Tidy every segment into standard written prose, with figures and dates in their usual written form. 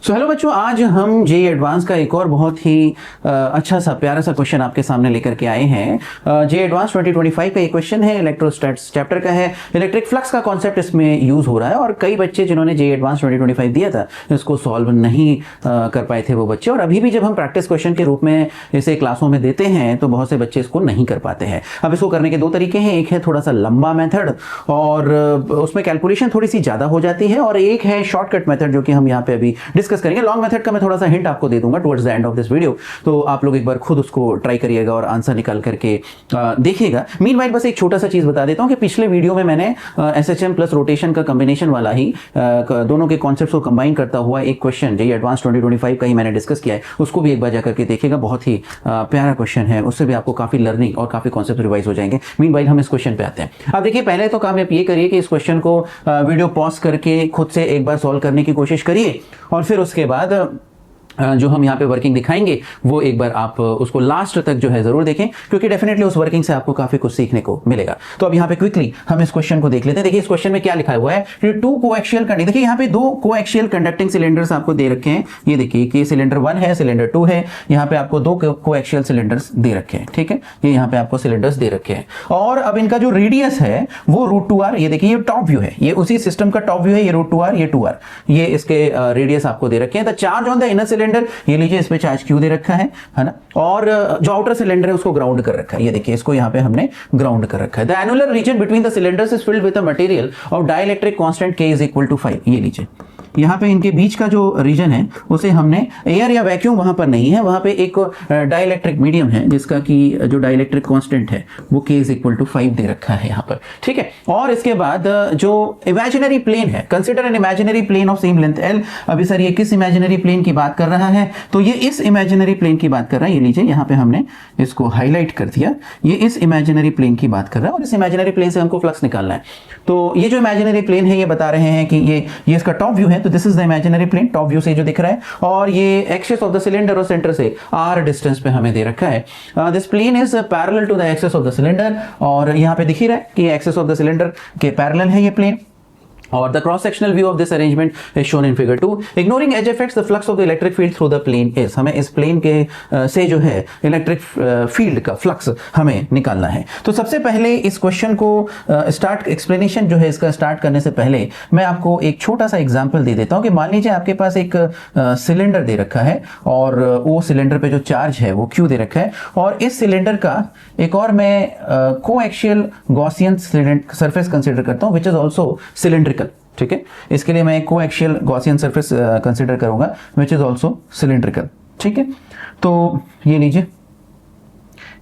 So hello बच्चों, आज हम जेईई एडवांस का एक और बहुत ही अच्छा सा प्यारा सा क्वेश्चन आपके सामने लेकर के आए हैं। जेईई एडवांस 2025 का एक क्वेश्चन है, इलेक्ट्रोस्टैटिक्स चैप्टर का है। इलेक्ट्रिक फ्लक्स का कॉन्सेप्ट इसमें यूज हो रहा है और कई बच्चे जिन्होंने जेईई एडवांस 2025 दिया था इसको सॉल्व नहीं कर पाए थे वो बच्चे, और अभी भी जब हम प्रैक्टिस क्वेश्चन के रूप में इसे क्लासों में देते हैं तो बहुत से बच्चे इसको नहीं कर पाते हैं। अब इसको करने के दो तरीके हैं, एक है थोड़ा सा लंबा मेथड और उसमें कैलकुलेशन थोड़ी सी ज्यादा हो जाती है, और एक है शॉर्टकट मेथड जो कि हम यहाँ पे अभी डिस्कस करेंगे। लॉन्ग मेथड का मैं थोड़ा सा हिंट आपको दे दूंगा towards the end of this video, तो आप लोग एक बार खुद उसको ट्राई करिएगा और आंसर निकाल करके देखिएगा। मीनवाइल बस एक छोटा सा चीज बता देता हूं कि पिछले वीडियो में मैंने एसएचएम प्लस रोटेशन का कॉम्बिनेशन वाला ही दोनों के कॉन्सेप्ट्स को कंबाइन करता हुआ एक क्वेश्चन जेईई एडवांस 2025 का ही मैंने डिस्कस किया है, उसको भी एक बार जाकर के देखिएगा। बहुत ही प्यारा क्वेश्चन है, उससे भी आपको काफी लर्निंग और काफी कॉन्सेप्ट रिवाइज हो जाएंगे। मीनवाइल हम इस क्वेश्चन पे आते हैं। अब देखिए, पहले तो काम आप ये करिए कि इस क्वेश्चन को वीडियो पॉज करके खुद से एक बार सॉल्व करने की कोशिश करिए, और फिर उसके बाद जो हम यहाँ पे वर्किंग दिखाएंगे वो एक बार आप उसको लास्ट तक जो है जरूर देखें, क्योंकि डेफिनेटली उस वर्किंग से आपको काफी कुछ सीखने को मिलेगा। तो अब यहाँ पे क्विकली हम इस क्वेश्चन को देख लेते हैं। देखिए इस क्वेश्चन में क्या लिखा हुआ है, टू कोएक्सियल कंडक्टिंग, देखिए यहाँ पे दो कोएक्सियल कंडक्टिंग सिलेंडर्स आपको दे रखे हैं। ये देखिए कि सिलेंडर 1 है, सिलेंडर 2 है। यहाँ पे आपको दो कोएक्सियल सिलेंडर्स दे रखे हैं, ठीक है, ये यहाँ पे आपको सिलेंडर्स दे रखे हैं। और अब इनका जो रेडियस है वो √2r, ये देखिए ये टॉप व्यू है, ये उसी सिस्टम का टॉप व्यू है, ये √2r, ये 2r, ये इसके रेडियस आपको दे रखे हैं। The charge on the inner cylinder, ये लीजिए इस पे चार्ज क्यू दे रखा है ना, और जो आउटर सिलेंडर है उसको ग्राउंड कर रखा है, ये देखिए इसको यहाँ पे हमने ग्राउंड कर रखा है। The annular region between the cylinders is filled with a material of dielectric constant K is equal to 5। ये लीजिए यहाँ पे इनके बीच का जो रीजन है उसे हमने, एयर या वैक्यूम वहां पर नहीं है, वहां पे एक डाइलेक्ट्रिक मीडियम है जिसका कि जो डाइलेक्ट्रिक कांस्टेंट है वो K इज इक्वल टू 5 दे रखा है यहाँ पर, ठीक है। और इसके बाद जो इमेजिनरी प्लेन है, consider an imaginary plane of same length L। अभी सर ये किस इमेजिनरी प्लेन की बात कर रहा है, तो ये इस इमेजिनरी प्लेन की बात कर रहा है। ये लीजिए यहाँ पे हमने इसको हाईलाइट कर दिया, ये इस इमेजिनरी प्लेन की बात कर रहा है, और इस इमेजिनरी प्लेन से हमको फ्लक्स निकालना है। तो ये जो इमेजिनरी प्लेन है ये बता रहे हैं कि ये इसका टॉप व्यू है, तो this is the imaginary plane, top view से जो दिख रहा है, और ये एक्सिस ऑफ द सिलेंडर और सेंटर से r डिस्टेंस पे हमें दे रखा है। This plane is parallel to the axis of the cylinder, और यहाँ पे दिख ही रहा है कि एक्सिस ऑफ द सिलेंडर के पैरेलल है ये प्लेन। और the cross sectional view of this arrangement is shown in figure 2। Ignoring edge effects the flux of the electric field through the plane is, हमें इस प्लेन के से जो है इलेक्ट्रिक फील्ड का फ्लक्स हमें निकालना है। तो सबसे पहले इस क्वेश्चन को स्टार्ट, एक्सप्लेनेशन जो है इसका स्टार्ट करने से पहले मैं आपको एक छोटा सा एग्जांपल दे देता हूं कि मान लीजिए आपके पास एक सिलेंडर दे रखा है, और वो सिलेंडर पे जो चार्ज है वो Q दे रखा है, और इस सिलेंडर का एक और मैं कोएक्सियल गॉसियन सरफेस कंसिडर करता हूं विच इज ऑल्सो सिलेंड्रिकल, ठीक है। इसके लिए मैं एक कोएक्सियल गॉसियन सरफेस कंसीडर करूंगा विच इज आल्सो सिलिंड्रिकल, ठीक है। तो ये लीजिए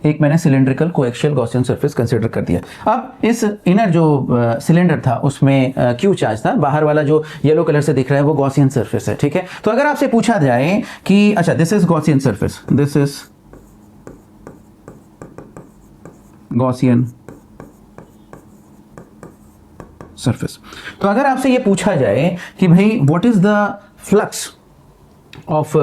एक मैंने cylindrical coaxial Gaussian surface consider कर दिया। अब इस इनर जो सिलेंडर था उसमें क्यू चार्ज था, बाहर वाला जो येलो कलर से दिख रहा है वो गॉसियन सरफेस है, ठीक है। तो अगर आपसे पूछा जाए कि अच्छा this is Gaussian surface, this is Gaussian surface, तो अगर आपसे ये पूछा जाए कि भाई what is the flux of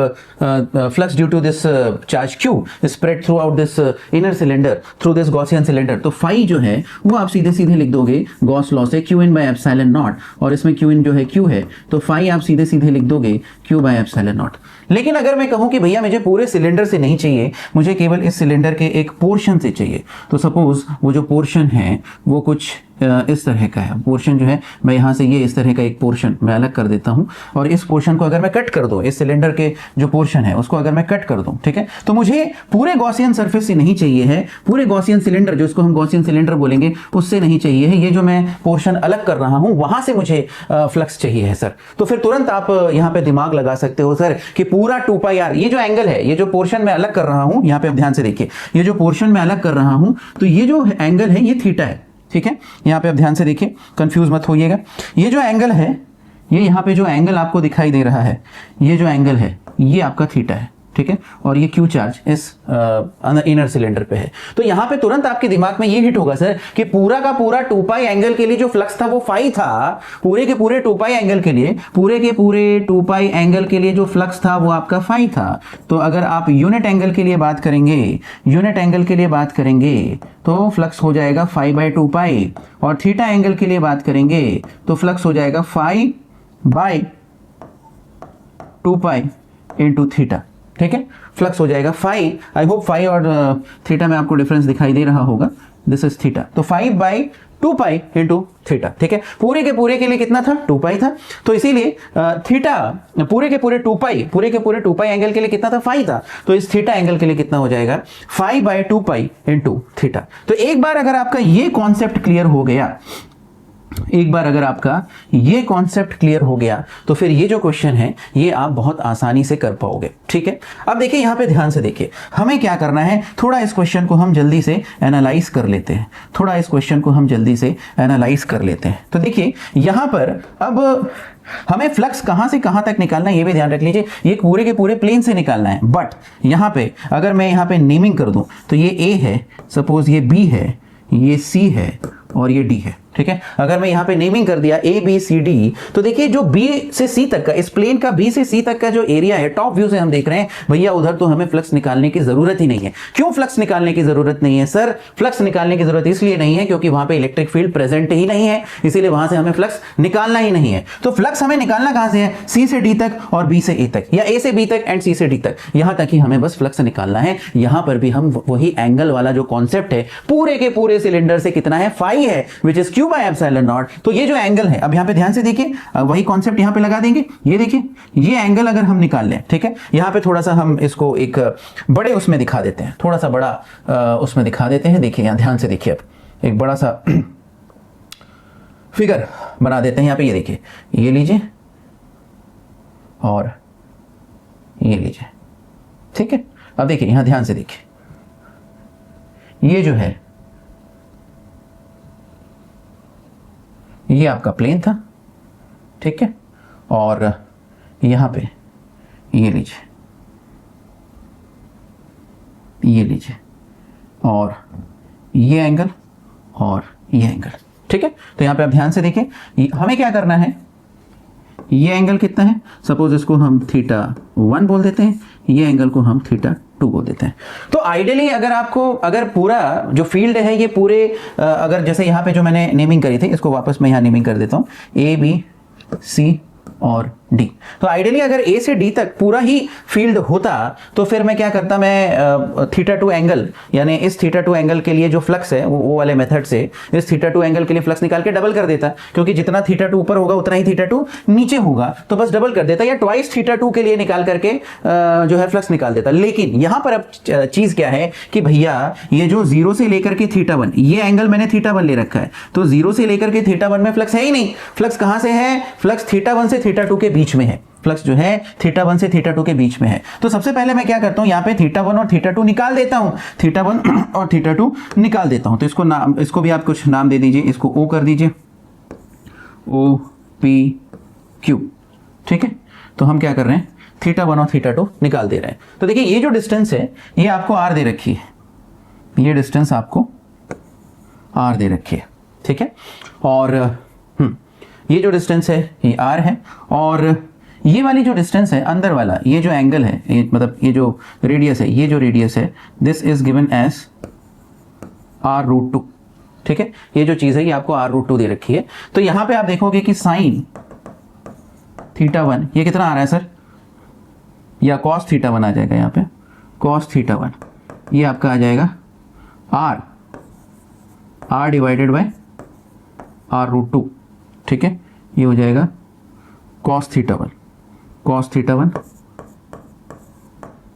flux due to this charge Q spread throughout this inner cylinder through this Gaussian cylinder, तो phi जो है वो आप सीधे सीधे लिख दोगे गॉस लॉ से Q in by epsilon not, और इसमें Q in जो है Q है, तो phi आप सीधे सीधे लिख दोगे Q by epsilon नॉट। लेकिन अगर मैं कहूं कि भैया मुझे पूरे सिलेंडर से नहीं चाहिए, मुझे केवल इस सिलेंडर के एक पोर्शन से चाहिए, तो सपोज वो जो पोर्शन है वो कुछ इस तरह का है। पोर्शन जो है मैं यहाँ से ये इस तरह का एक पोर्शन मैं अलग कर देता हूँ, और इस पोर्शन को अगर मैं कट कर दूं, इस सिलेंडर के जो पोर्शन है उसको अगर मैं कट कर दूं, ठीक है, तो मुझे पूरे गॉसियन सरफेस से नहीं चाहिए है, पूरे गॉसियन सिलेंडर जो इसको हम गॉसियन सिलेंडर बोलेंगे उससे नहीं चाहिए है, ये जो मैं पोर्शन अलग कर रहा हूँ वहां से मुझे फ्लक्स चाहिए है सर। तो फिर तुरंत आप यहाँ पे दिमाग लगा सकते हो सर कि पूरा 2πr, ये जो एंगल है, ये जो पोर्शन मैं अलग कर रहा हूँ, यहाँ पे आप ध्यान से देखिए, ये जो पोर्शन मैं अलग कर रहा हूँ तो ये जो एंगल है ये थीटा है, ठीक है। यहाँ पे आप ध्यान से देखिए, कंफ्यूज मत होइएगा। ये जो एंगल है, ये यहाँ पे जो एंगल आपको दिखाई दे रहा है, ये जो एंगल है ये आपका थीटा है, ठीक है, और ये क्यू चार्ज इस इनर सिलेंडर पे है। तो यहां पे तुरंत आपके दिमाग में ये हिट होगा सर कि पूरा का पूरा 2π एंगल के लिए जो फ्लक्स था वो फाई था, पूरे के पूरे 2π एंगल के लिए, पूरे के पूरे 2π एंगल के लिए जो फ्लक्स था वो आपका फाई था। तो अगर आप यूनिट एंगल के लिए बात करेंगे, यूनिट एंगल के लिए बात करेंगे तो फ्लक्स हो जाएगा फाई बाय 2π, और थीटा एंगल के लिए बात करेंगे तो फ्लक्स हो जाएगा phi by 2 pi into theta, ठीक है। फ्लक्स हो जाएगा फाई, आई होप फाई और थीटा में आपको डिफरेंस दिखाई दे रहा होगा, दिस इज थीटा, तो 5/2 पाई इंटू थीटा, ठीक है। पूरे के लिए कितना था, 2 पाई था, तो इसीलिए थीटा पूरे के पूरे 2 पाई एंगल के लिए कितना था, 5 था, तो इस थीटा एंगल के लिए कितना हो जाएगा 5/2 पाई इंटू थीटा। तो एक बार अगर आपका ये कॉन्सेप्ट क्लियर हो गया, एक बार अगर आपका ये कॉन्सेप्ट क्लियर हो गया, तो फिर ये जो क्वेश्चन है ये आप बहुत आसानी से कर पाओगे, ठीक है। अब देखिए यहां पे ध्यान से देखिए, हमें क्या करना है, थोड़ा इस क्वेश्चन को हम जल्दी से एनालाइज कर लेते हैं, तो देखिए यहां पर अब हमें फ्लक्स कहां से कहां तक निकालना है ये भी ध्यान रख लीजिए, ये पूरे के पूरे प्लेन से निकालना है। बट यहां पे अगर मैं यहां पे नेमिंग कर दूं तो ये A है, सपोज ये B है, ये C है और ये D है, ठीक है। अगर मैं यहां पे नेमिंग कर दिया A B C D, तो देखिए जो B से C तक का, इस प्लेन का B से C तक का जो एरिया है, टॉप व्यू से हम देख रहे हैं, भैया उधर तो हमें फ्लक्स निकालने की जरूरत ही नहीं है। क्यों फ्लक्स निकालने की जरूरत नहीं है सर? फ्लक्स निकालने की जरूरत इसलिए नहीं है क्योंकि वहां पे इलेक्ट्रिक फील्ड प्रेजेंट ही नहीं है, इसीलिए वहां से हमें फ्लक्स निकालना ही नहीं है। तो फ्लक्स हमें निकालना कहां से है, C से D तक और B से A तक, या A से B तक एंड C से D तक, यहां तक ही हमें बस फ्लक्स निकालना है। यहां पर भी हम वही एंगल वाला जो कॉन्सेप्ट है, पूरे के पूरे सिलेंडर से कितना है, फाई है, which is Q bye epsilon not. तो ये जो एंगल है, अब यहां पे ध्यान से देखिए, वही कॉन्सेप्ट यहां पे लगा देंगे। ये देखिए ये एंगल अगर हम निकाल लें, ठीक है, यहां पे थोड़ा सा हम इसको एक बड़े उसमें दिखा देते हैं, थोड़ा सा बड़ा उसमें दिखा देते हैं। देखिए यहां ध्यान से देखिए, अब एक बड़ा सा फिगर बना देते हैं यहां पे। ये देखिए, ये लीजिए और ये लीजिए, ठीक है। अब देखिए यहां ध्यान से देखिए, ये जो है ये आपका प्लेन था, ठीक है, और यहां पे ये लीजिए, और ये एंगल और ये एंगल, ठीक है। तो यहां पे आप ध्यान से देखिए, हमें क्या करना है, ये एंगल कितना है, सपोज इसको हम θ1 बोल देते हैं, ये एंगल को हम θ2 बोल देते हैं। तो आइडियली अगर पूरा जो फील्ड है ये पूरे अगर जैसे यहाँ पे जो मैंने नेमिंग करी थी, इसको वापस मैं यहाँ नेमिंग कर देता हूँ, A B C और D। तो आइडियली अगर A से D तक पूरा ही फील्ड होता तो फिर मैं क्या करता, मैं θ2 एंगल, यानी इस θ2 एंगल के लिए जो फ्लक्स है वो वाले मेथड से इस θ2 एंगल के लिए फ्लक्स निकाल के डबल कर देता, क्योंकि जितना θ2 ऊपर होगा उतना ही θ2 नीचे होगा, तो बस डबल कर देता, या ट्वाइस θ2 के लिए निकाल करके जो है फ्लक्स निकाल देता। लेकिन यहां पर अब चीज क्या है कि भैया ये जो 0 से लेकर के θ1, ये एंगल मैंने θ1 ले रखा है, तो 0 से लेकर के θ1 में फ्लक्स है ही नहीं। फ्लक्स कहां से है, फ्लक्स θ1 से θ2 के बीच में है, फ्लक्स जो है θ1 से θ2 के बीच में है। तो सबसे पहले मैं क्या करता हूं, यहां पे θ1 और θ2 निकाल देता हूं, θ1 और θ2 निकाल देता हूं। तो इसको भी आप कुछ नाम दे दीजिए, इसको O कर दीजिए, OPQ, ठीक है। तो हम क्या कर रहे हैं, θ1 और θ2 निकाल दे रहे हैं। तो देखिए ये जो डिस्टेंस है ये आपको R दे रखी है, ये डिस्टेंस आपको R दे रखी है, ठीक है। और ये जो डिस्टेंस है ये R है, और ये वाली जो डिस्टेंस है अंदर वाला, ये जो एंगल है, ये मतलब ये जो रेडियस है, ये जो रेडियस है, this is given as R√2, ठीक है। ये जो चीज है ये आपको R√2 दे रखी है। तो यहां पे आप देखोगे कि साइन θ1 ये कितना आ रहा है सर, या cos θ1 आ जाएगा, यहाँ पे cos θ1 ये आपका आ जाएगा R डिवाइडेड बाय R√2, ठीक है। ये हो जाएगा cos θ1,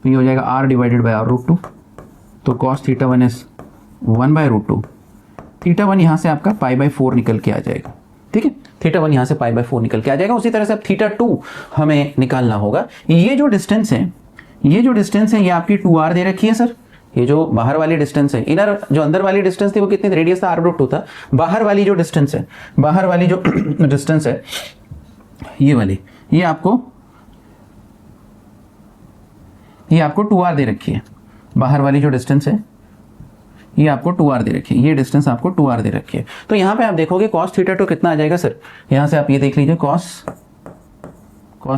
तो ये हो जाएगा R डिवाइडेड बाय R√2, तो cos θ1 इज 1/√2, θ1 यहाँ से आपका π/4 निकल के आ जाएगा, ठीक है। θ1 यहाँ से π/4 निकल के आ जाएगा। उसी तरह से अब θ2 हमें निकालना होगा। ये जो डिस्टेंस है ये आपकी 2R दे रखी है सर। ये जो बाहर वाली डिस्टेंस है, इनर जो अंदर वाली डिस्टेंस थी वो कितनी, रेडियस था R√2 था। बाहर वाली जो डिस्टेंस है ये वाली, ये आपको 2R दे रखी है। बाहर वाली जो डिस्टेंस है ये आपको 2R दे रखी है, ये डिस्टेंस आपको 2R दे रखी है। तो यहां पे आप देखोगे cos θ2 कितना आ जाएगा सर, यहां से आप ये देख लीजिए cos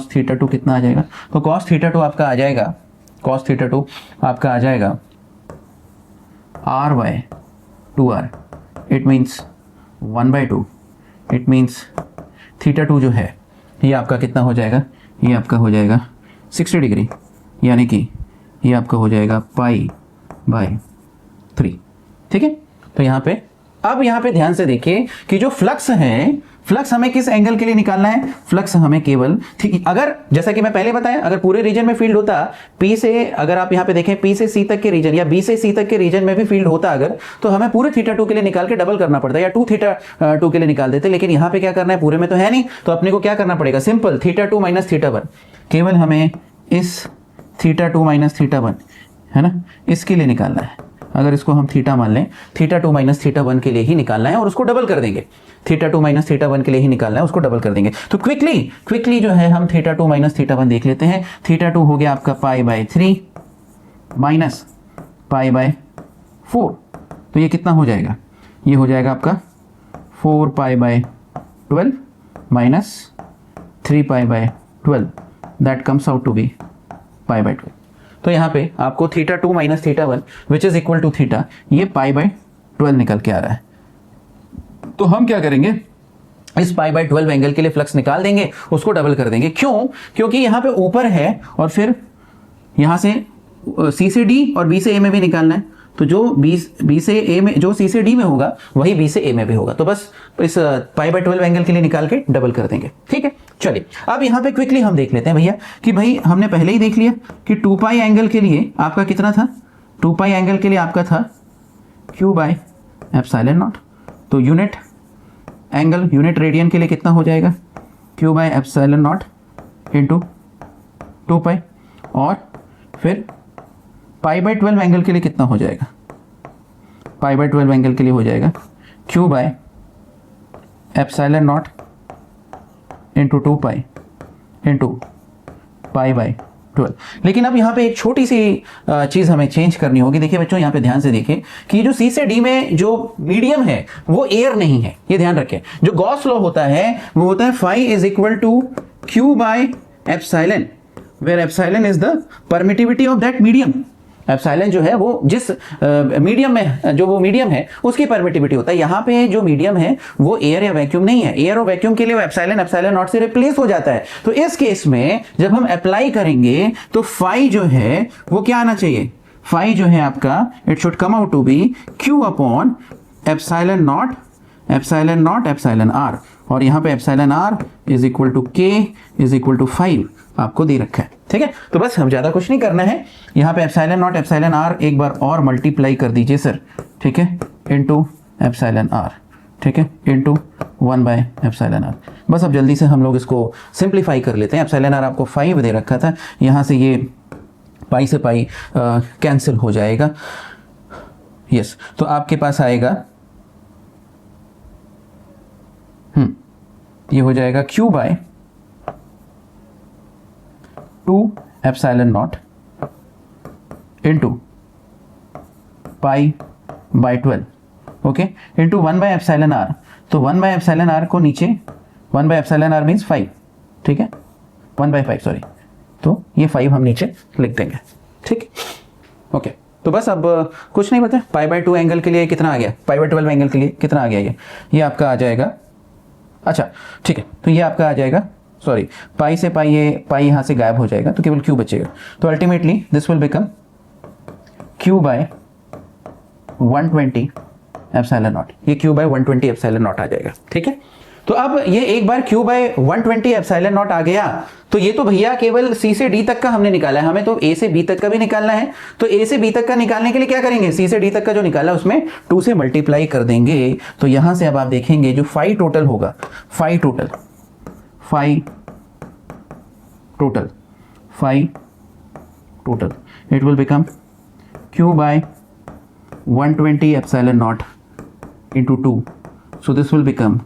θ2 कितना आ जाएगा। तो cos θ2 आपका आ जाएगा R/2R, it means 1/2, it means θ2 जो है ये आपका कितना हो जाएगा, ये आपका हो जाएगा 60 डिग्री, यानी कि ये आपका हो जाएगा π/3। ठीक है, तो यहाँ पे अब यहाँ पे ध्यान से देखिए कि जो फ्लक्स है, फ्लक्स हमें किस एंगल के लिए निकालना है? फ्लक्स हमें केवल, ठीक, अगर जैसा कि मैं पहले बताया, अगर पूरे रीजन में फील्ड होता P से, अगर आप यहाँ पे देखें P से C तक के रीजन या B से C तक के रीजन में भी फील्ड होता अगर, तो हमें पूरे θ2 के लिए निकाल के डबल करना पड़ता या 2θ2 के लिए निकाल देते। लेकिन यहाँ पे क्या करना है, पूरे में तो है नहीं, तो अपने को क्या करना पड़ेगा? सिंपल θ2 - θ1, केवल हमें इस θ2 - θ1 है ना, इसके लिए निकालना है। अगर इसको हम थीटा मान लें, θ2 - θ1 के लिए ही निकालना है और उसको डबल कर देंगे। θ2 - θ1 के लिए ही निकालना है, उसको डबल कर देंगे। तो क्विकली जो है हम θ2 - θ1 देख लेते हैं। θ2 हो गया आपका π/3 माइनस π/4, तो ये कितना हो जाएगा? ये हो जाएगा आपका 4π/12 minus 3π/12, that comes out to be π/12। तो यहाँ पे आपको θ2 - θ1 which is equal to theta, ये π/12 निकल के आ रहा है। तो हम क्या करेंगे, इस π/12 एंगल के लिए फ्लक्स निकाल देंगे, उसको डबल कर देंगे। क्यों? क्योंकि यहाँ पे ऊपर है और फिर यहाँ से C से D और B से A में भी निकालना है। तो जो B से A में, जो C से D में होगा वही B से A में भी होगा। तो बस इस π/12 एंगल के लिए निकाल के डबल कर देंगे। ठीक है, चलिए अब यहाँ पे क्विकली हम देख लेते हैं भैया कि भाई हमने पहले ही देख लिया कि 2π एंगल के लिए आपका कितना था? 2π एंगल के लिए आपका था Q/ε0। तो यूनिट एंगल, यूनिट रेडियन के लिए कितना हो जाएगा? Q/ε0 into 2π। और फिर π/12 एंगल के लिए कितना हो जाएगा? π/12 एंगल के लिए हो जाएगा Q/ε0 इंटू 2π इंटू π/12। लेकिन अब यहाँ पे एक छोटी सी चीज़ हमें चेंज करनी होगी। देखिए बच्चों, यहाँ पे ध्यान से देखिए कि जो C से D में जो मीडियम है वो एयर नहीं है, ये ध्यान रखें। जो गॉस लॉ होता है वो होता है phi is equal to Q/ε, where epsilon is the permittivity of that medium. Epsilon जो है वो जिस मीडियम में, जो वो मीडियम है उसकी परमिटिविटी होता है। यहाँ पे जो मीडियम है वो एयर या वैक्यूम नहीं है। एयर और वैक्यूम के लिए वो एप्सिलॉन से रिप्लेस हो जाता है। तो इस केस में जब हम अप्लाई करेंगे तो फाई जो है वो क्या आना चाहिए? फाई जो है आपका, it should come out to be Q upon epsilon r, और यहाँ पे epsilon r is equal to K is equal to 5 आपको दे रखा है। ठीक है, तो बस हम ज्यादा कुछ नहीं करना है। यहाँ पे एप्सिलॉन r एक बार और मल्टीप्लाई कर दीजिए सर, ठीक है, इनटू एप्सिलॉन r, ठीक है, इनटू 1/εr। बस अब जल्दी से हम लोग इसको सिंप्लीफाई कर लेते हैं। एप्सिलॉन r आपको 5 दे रखा था, यहाँ से ये पाई से पाई कैंसिल हो जाएगा। यस, तो आपके पास आएगा ये हो जाएगा Q/2 ε0 into π/12, okay, into 1/εr। तो 1/εr को नीचे, 1/εr मीन्स 5, ठीक है, 1/5 सॉरी, तो ये 5 हम नीचे लिख देंगे। ठीक, ओके, तो बस अब कुछ नहीं बता। π/2 एंगल के लिए कितना आ गया? π/12 एंगल के लिए कितना आ गया? ये आपका आ जाएगा, अच्छा ठीक है, तो ये आपका आ जाएगा, सॉरी, पाई से पाई, ये पाई यहाँ से गायब हो जाएगा तो केवल Q बचेगा। तो ultimately this will become Q/120 ε0। ये Q/120 ε0 आ जाएगा। ठीक है, तो अब ये एक बार Q/120 ε0 आ गया तो ये तो भैया केवल C से D तक का हमने निकाला है, हमें तो A से B तक का भी निकालना है। तो A से B तक का निकालने के लिए क्या करेंगे? C से D तक का जो निकाला उसमें 2 से मल्टीप्लाई कर देंगे। तो यहां से अब आप देखेंगे जो फाई टोटल होगा, phi total it will become Q/120 ε0 into 2, so this will become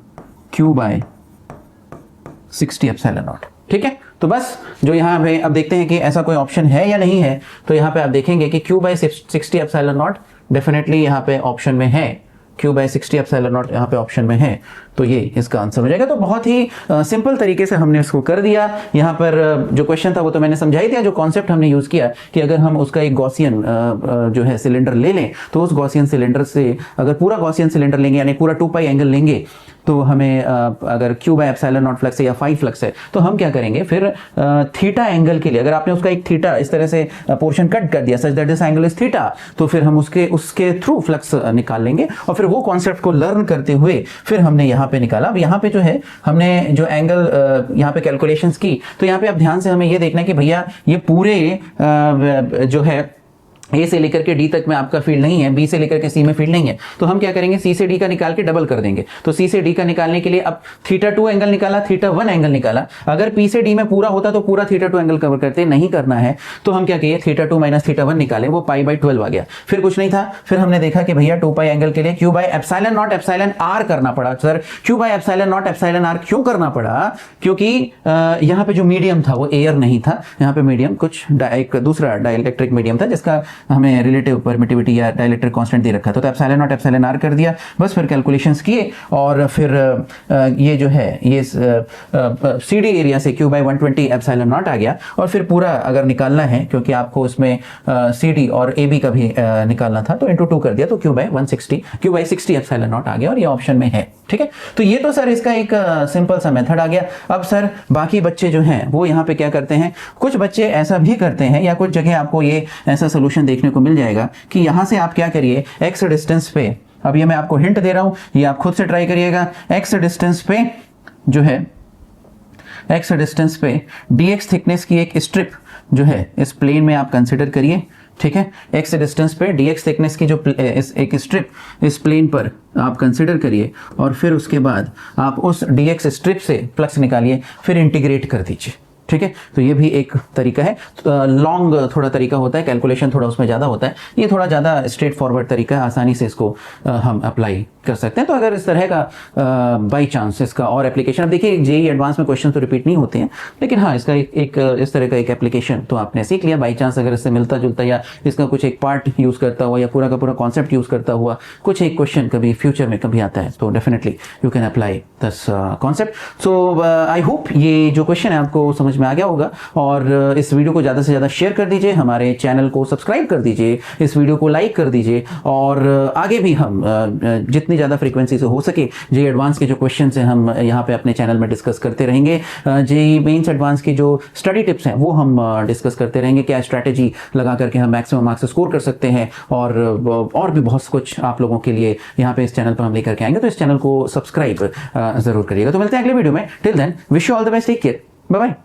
Q/60 ε0। ठीक है, तो बस जो यहाँ पे अब देखते हैं कि ऐसा कोई ऑप्शन है या नहीं है। तो यहाँ पे आप देखेंगे कि Q/60 ε0 डेफिनेटली यहाँ पे ऑप्शन में है, Q/60 ε0 यहाँ पे ऑप्शन में है, तो ये इसका आंसर हो जाएगा। तो बहुत ही सिंपल तरीके से हमने इसको कर दिया। यहाँ पर जो क्वेश्चन था वो तो मैंने समझा ही दिया। जो कॉन्सेप्ट हमने यूज़ किया कि अगर हम उसका एक गॉसियन जो है सिलेंडर ले लें तो उस गॉसियन सिलेंडर से अगर पूरा गॉसियन सिलेंडर लेंगे यानी पूरा 2π एंगल लेंगे तो हमें अगर Q by epsilon not flux है या फाई फ्लक्स है तो हम क्या करेंगे फिर थीटा एंगल के लिए, अगर आपने उसका एक थीटा इस तरह से पोर्शन कट कर दिया such that this angle is theta, तो फिर हम उसके थ्रू फ्लक्स निकाल लेंगे और फिर वो कॉन्सेप्ट को लर्न करते हुए फिर हमने यहाँ पे निकाला। अब यहाँ पे जो है हमने जो एंगल यहाँ पे कैलकुलेशंस की, तो यहाँ पे आप ध्यान से हमें ये देखना है कि भैया ये पूरे जो है ए से लेकर के डी तक में आपका फील्ड नहीं है, बी से लेकर के सी में फील्ड नहीं है, तो हम क्या करेंगे सी से डी का निकाल के डबल कर देंगे। तो सी से डी का निकालने के लिए अब थीटा 2 एंगल निकाला, थीटा 1 एंगल निकाला। अगर पी से डी में पूरा होता तो पूरा थीटा 2 एंगल कवर करते, नहीं करना है तो हम क्या कहिए थीटा 2 माइनस थीटा 1 निकाले, वो पाई बाई 12 आ गया। फिर कुछ नहीं था, फिर हमने देखा कि भैया 2 पाई एंगल के लिए Q by epsilon naught epsilon R करना पड़ा। Sir Q by epsilon naught epsilon R क्यों करना पड़ा? क्योंकि यहाँ पे जो मीडियम था वो एयर नहीं था, यहाँ पे मीडियम कुछ एक दूसरा डाइलेक्ट्रिक मीडियम था जिसका हमें रिलेटिव परमिटिविटी या डाइलेक्ट्रिक कांस्टेंट दे रखा था। तो एप्सिलॉन नॉट एप्सिलॉन आर कर दिया, बस फिर कैलकुलेशंस किए और फिर ये जो है ये सी डी एरिया से क्यू बाई 120 एप्सिलॉन नॉट आ गया। और फिर पूरा अगर निकालना है, क्योंकि आपको उसमें सी डी और ए बी का भी निकालना था, तो इंटू 2 कर दिया, तो क्यू बाई 60 एप्सिलॉन नॉट आ गया और ये ऑप्शन में है। ठीक है, तो ये तो सर इसका एक सिंपल सा मेथड आ गया। अब सर बाकी बच्चे जो हैं वो यहाँ पे क्या करते हैं, कुछ बच्चे ऐसा भी करते हैं या कुछ जगह आपको ये ऐसा सोल्यूशन देखने को मिल जाएगा कि यहाँ से आप क्या करिए एक्स डिस्टेंस पे, अब ये मैं आपको हिंट दे रहा हूँ, ये आप खुद से ट्राई करिएगा। एक्स डिस्टेंस पे जो है, एक्स डिस्टेंस पे dx थिकनेस की एक स्ट्रिप जो है इस प्लेन में आप कंसिडर करिए। ठीक है, एक्स डिस्टेंस पे dx थिकनेस की जो एक स्ट्रिप इस प्लेन पर आप कंसिडर करिए और फिर उसके बाद आप उस dx स्ट्रिप से फ्लक्स निकालिए, फिर इंटीग्रेट कर दीजिए। ठीक है, तो ये भी एक तरीका है। लॉन्ग थोड़ा तरीका होता है, कैलकुलेशन थोड़ा उसमें ज़्यादा होता है, ये थोड़ा ज़्यादा स्ट्रेट फॉरवर्ड तरीका है, आसानी से इसको हम अप्लाई कर सकते हैं। तो अगर इस तरह का बाई चांस इसका और एप्लीकेशन, अब देखिए जेईई एडवांस में क्वेश्चन तो रिपीट नहीं होते हैं, लेकिन हाँ इसका एक इस तरह का एक एप्लीकेशन तो आपने सीख लिया। बाई चांस अगर इससे मिलता जुलता या इसका कुछ एक पार्ट यूज़ करता हुआ या पूरा का पूरा कॉन्सेप्ट यूज़ करता हुआ कुछ एक क्वेश्चन कभी फ्यूचर में कभी आता है, तो definitely you can apply this concept. So I hope ये जो क्वेश्चन है आपको समझ में आ गया होगा और इस वीडियो को ज़्यादा से ज़्यादा शेयर कर दीजिए, हमारे चैनल को सब्सक्राइब कर दीजिए, इस वीडियो को लाइक कर दीजिए और आगे भी हम जितनी ज़्यादा फ्रीक्वेंसी से हो सके जेईई एडवांस के जो क्वेश्चन हैं हम यहाँ पे अपने चैनल में डिस्कस करते रहेंगे। जेईई मेंस एडवांस की जो स्टडी टिप्स हैं वो हम डिस्कस करते रहेंगे, क्या स्ट्रैटेजी लगा करके हम मैक्सिमम मार्क्स स्कोर कर सकते हैं और भी बहुत कुछ आप लोगों के लिए यहाँ पे इस चैनल पर हम लेकर के आएंगे। तो इस चैनल को सब्सक्राइब ज़रूर करिएगा। तो मिलते हैं अगले वीडियो में, till then wish you all the best, take care, bye bye.